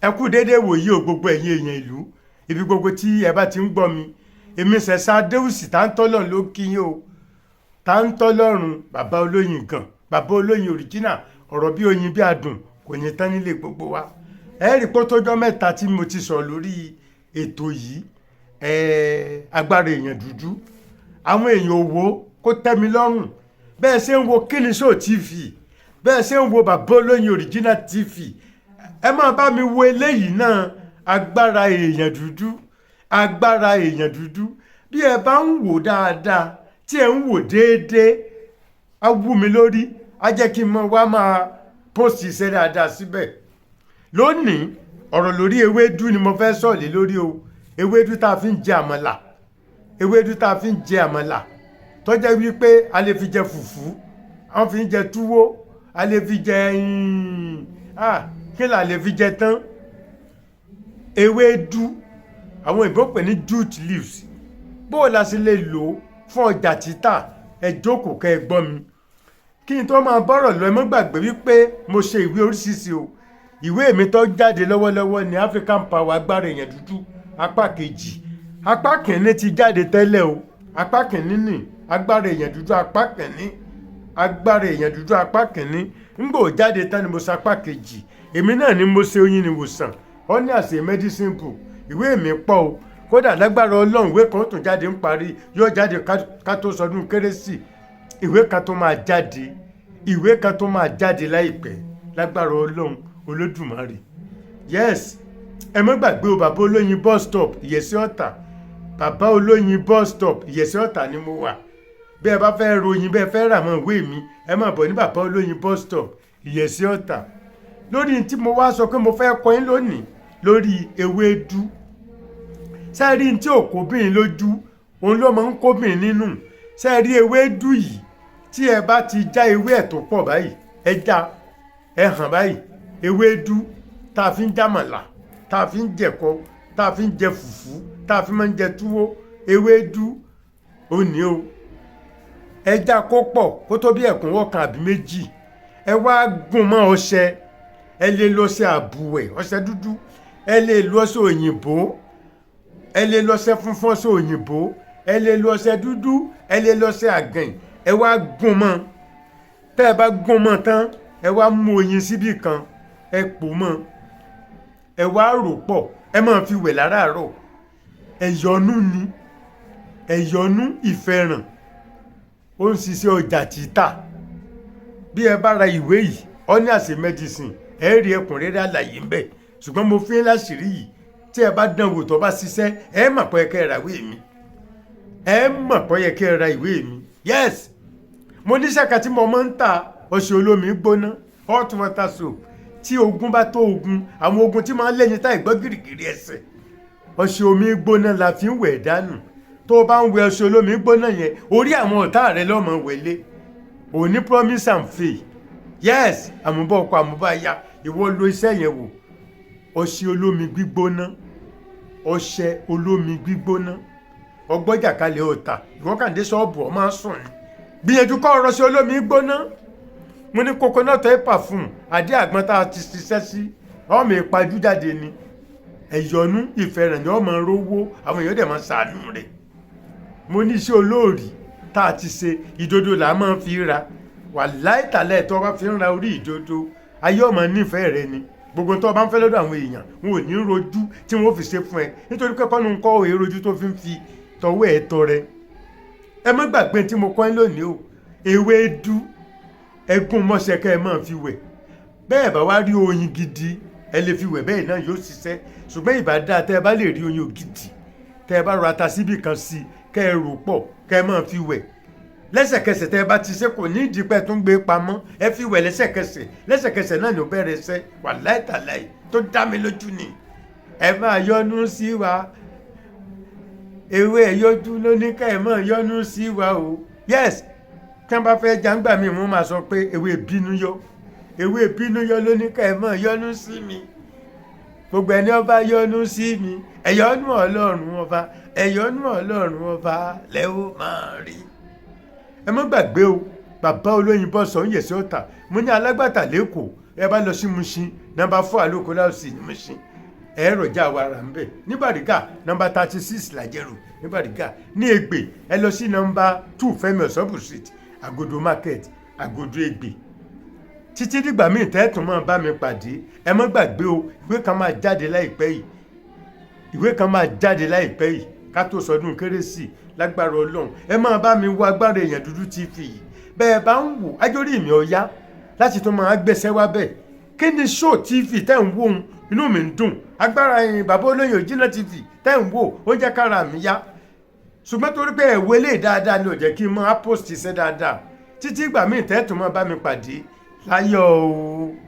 ẹ kú déédéé wòyí o gbogbo ẹ̀yin èèyàn ìlú ibi gbogbo tí ẹ bá ti ń gbọ́ mi èmi ṣẹ̀ṣà adéwùsì tá ń tọ́lọ̀ ló kí yín o tá ń tọ́lọ́run bàbá olóyin gan bàbá olóyin òrìjínà ọ̀rọ̀ bí oyin bí adùn kò ní tán nílé gbogbo wa ẹ rí pé tójọ́ mẹ́ta tí mo ti sọ lórí ètò yìí agbára èèyàn dúdú àwọn èèyàn òwò kó tẹ́ mi lọ́rùn bẹ́ẹ̀ ṣe ń wo Kíni Show TV bẹ́ẹ̀ ṣe ń wo bàbá olóyin òrìjínà TV ẹ máa bá mi wo eléyìí náà agbára èèyàn dúdú agbára èèyàn dúdú bí ẹ bá ń wò dáadáa tí ẹ ń wò déédéé á wú mi lórí á jẹ́ kí n mọ wá máa post iṣẹ́ dáadáa síbẹ̀ lónìí ọ̀rọ̀ lórí ewédú ni mo fẹ́ sọ̀lẹ̀ lórí o ewédú tá a fi ń jẹ àmàlà ewédú tá a fi ń jẹ àmàlà tó jẹ́ wípé a lè fi jẹ fùfú a fi ń jẹ túwó a lè fi jẹ kí là lè fi jẹ tán ewédú àwọn ìbò pè ní jute leaves bó la sì lè lò ó fún ọjà títà ẹ jókòó kẹ́ ẹ gbọ́ mi kí n tó máa bọ́rọ̀ lọ ẹ mọ́ gbàgbé wípé mo ṣe ìwé oríṣiríṣi o ìwé mi tó jáde lọ́wọ́lọ́wọ́ ní African Power agbára èèyàn dúdú apá kejì apá kìíní ti jáde tẹ́lẹ̀ o apá kìíní ní agbára èèyàn dúdú apá kìíní agbára èèyàn dúdú apá kìíní ńgbò jáde tán ni mo ṣe apá kejì èmi náà ni mo ṣe oyin ìwòsàn ó ní àṣẹ medicine book ìwé mi pọ̀ o kódà lágbára Ọlọ́run ìwé kan tó jáde ń parí yóò jáde ká tó sọdún kérésì ìwé kan tó máa jáde ìwé kan tó máa jáde láìpẹ́ lágbára Ọlọ́run Olódùmarè yes ẹ má gbàgbé o bàbá olóyin bus stop Ìyẹ̀sí Ọ̀tà bàbá olóyin bus stop Ìyẹ̀sí Ọ̀tà ni mo wà bí ẹ bá fẹ́ ròyìn bẹ́ẹ̀ fẹ́ rà mọ́ ìwé mi ẹ má bọ̀ ní bàbá olóyin bus stop Ìyẹ̀sí Ọ̀tà lórí tí mo wá sọ pé mo fẹ́ kọ́ yín lónìí lórí ewédú sẹ́ẹ̀rí tí ò kóbìnrin lójú òun ló máa ń kóbìnrin nínú sẹ́ẹ̀rí ewédú yìí tí ẹ bá ti já ewé ẹ̀ tó pọ̀ báyìí ẹ já ẹ hàn báyìí ewédú tá a fi ń jámàlà tá a fi ń jẹ̀kọ tá a fi ń jẹ fùfú tá a fi máa ń jẹ túwó ewédú ó ní o ẹ já kó pọ̀ kó tó bí ẹ̀kúnwọ́ kan àbí méjì ẹ wá gún mọ́ ọṣẹ ẹ lè lo ọṣẹ àbùwẹ̀ ọṣẹ dúdú ẹ lè lo ọṣẹ òyìnbó ẹ lè lo ọṣẹ funfun ọṣẹ òyìnbó ẹ lè lo ọṣẹ dúdú ẹ lè lo ọṣẹ àgàn ẹ wá gún mọ́ tẹ́ ẹ bá gún mọ́ tán ẹ wá mú oyin síbì kan ẹ pò mọ́ ẹ wá rò pọ̀ ẹ máa fi wẹ̀ láràárọ̀ ẹ̀yọ́nú ni ẹ̀yọ́nú Ìfẹ́ràn ó ń ṣiṣẹ́ ọjà títà bí ẹ bá ra ìwé yìí ó ní àṣẹ medicine ẹ rí ẹ̀kúnrẹ́rẹ́ àlàyé ńbẹ̀ ṣùgbọ́n mo fi ń láṣìírí yìí tí ẹ bá dán wò tó bá ṣiṣẹ́ ẹ mọ̀ pé kẹ́ ẹ ra ìwé mi ẹ mọ̀ pé kẹ́ ẹ ra ìwé mi yes mo níṣẹ́ kan tí mo máa ń ta ọṣẹ olómi gbóná hot water soap tí ogun bá tó ogun àwọn ogun tí máa ń lẹ́yìn tá ìgbọ́ gìrìgìrì ẹsẹ̀ ọṣẹ omi gbóná la fi ń wẹ̀ dànù tó o bá ń wẹ ọṣẹ olómi gbóná yẹn orí àwọn ọ̀tá rẹ lọ́mọ wẹ̀lé òní promise and faith yes àmúbọ̀ ọkọ̀ àmúbọ̀ aya ìwọ lo iṣẹ́ yẹn wò ọṣẹ olómi gbígbóná ọṣẹ olómi gbígbóná ọgbọ́jà kalẹ̀ ọ̀tà ìwọ́kàndé ṣọ́ọ̀bù ọ máa ń sùn ní gbìyànjú kọ́ ọ̀rọ̀ sí olómi gbóná mo ní coconut oil perfume àdé àgbọn tá a ti ṣiṣẹ́ sí ọmọ ìpajú jáde ni ẹ̀yọ́nú Ìfẹ́ràn ni ọmọ rówó àwọn èèyàn dẹ̀ máa ṣàánú rẹ̀ mo ní iṣẹ́ olóòrì tá a ti ṣe ìdodo là máa fi ra wà láìtàlẹ̀ tó bá fi ń ra orí ìdodo ayé ọmọ nífẹ̀ẹ́ rẹ ni gbogbo tó bá ń fẹ́ lọ́dọ̀ àwọn èèyàn wọn ò ní rojú tí wọ́n fi ṣe fún ẹ nítorí pé kọ́nu ń kọ́ òye rojú tó fi ń fi tọwọ́ ẹ̀ tọrẹ ẹ má gbàgbé tí mo kọ́ ẹ lónìí o ewédú ẹgún mọ́ṣẹ́kẹ́ ẹ máa fi wẹ̀ bẹ́ẹ̀ bá wá rí oyin gidi ẹ lè fi wẹ̀ bẹ́ẹ̀ náà yóò ṣiṣẹ́ ṣùgbọ́n ìbá dáa tẹ́ ẹ bá lè rí oyin ògidì tẹ́ ẹ bá rọ ata síbì kan sí kẹ́ ẹ rò pọ̀ kẹ́ ẹ máa fi wẹ̀ lẹ́sẹ̀kẹsẹ̀ tẹ́ ẹ bá ti ṣe kò ní ìdí pẹ́ tó ń gbé pamọ́ ẹ fi wẹ̀ lẹ́sẹ̀kẹsẹ̀ náà ló bẹ̀rẹ̀ ṣẹ́ wà láìtàláì tó dá mi lójú ni ẹ máa yọ́nú sí wa ewé ẹ̀yọ́jú ló ní ká ẹ máa yọ́nú sí wa o yes tí wọ́n bá fẹ́ jàǹgbà mi mo máa sọ pé ewé bínú yọ ló ní ká ẹ máa yọ́nú sí mi gbogbo ẹni ọba yọ́nú sí mi ẹ̀yọ́nú Ọlọ́run ọba lẹ́wọ́ máa rí ẹ má gbàgbé o bàbá olóyin bọ́sọ̀ ń Ìyẹ̀sí Ọ̀tà mo ní alágbàtà lẹ́kọ̀ọ́ ẹ bá lọ sí Mushin nọ́mbà 4 àlókò láòsì ní Mushin ẹ̀rọ̀jà wàrà ń bẹ̀. ní Bàrígà nọ́mbà 36 làjẹrò ní Bàrígà. ní Ègbè ẹ lọ sí nọ́mbà 2 Fẹ́mi Ọ̀ṣọ́bù street Àgòdò market Àgòdò Ègbè. títí dìgbà míì tẹ́ẹ̀tún máa bá mi pàdé ẹ má gbàgbé o ìwé kan máa jáde láìpẹ́ yìí ká tó sọdún kérésì lágbára Ọlọ́run. ẹ máa bá mi wo Agbára Èèyàn Dúdú TV yìí bẹ́ẹ̀ bá ń wò ájórí mi ọ̀yá láti tó máa gbẹ́sẹ̀ wá bẹ́ẹ̀. kí ni show TV tẹ́ ń wò ń inú mi ń dùn. Agbára Ẹ̀yìn Bàbá Olóyè Òjìnà TV tẹ́ ń wò ó jẹ́ kára mi yá. ṣùgbọ́n torí pé ẹ̀wọ́ eléyìí dáadáa ni ò jẹ́ kí n máa post iṣẹ́ dáadáa. títí ìgbà míì tẹ́ẹ̀tún máa bá mi pàdé láyọ̀ o.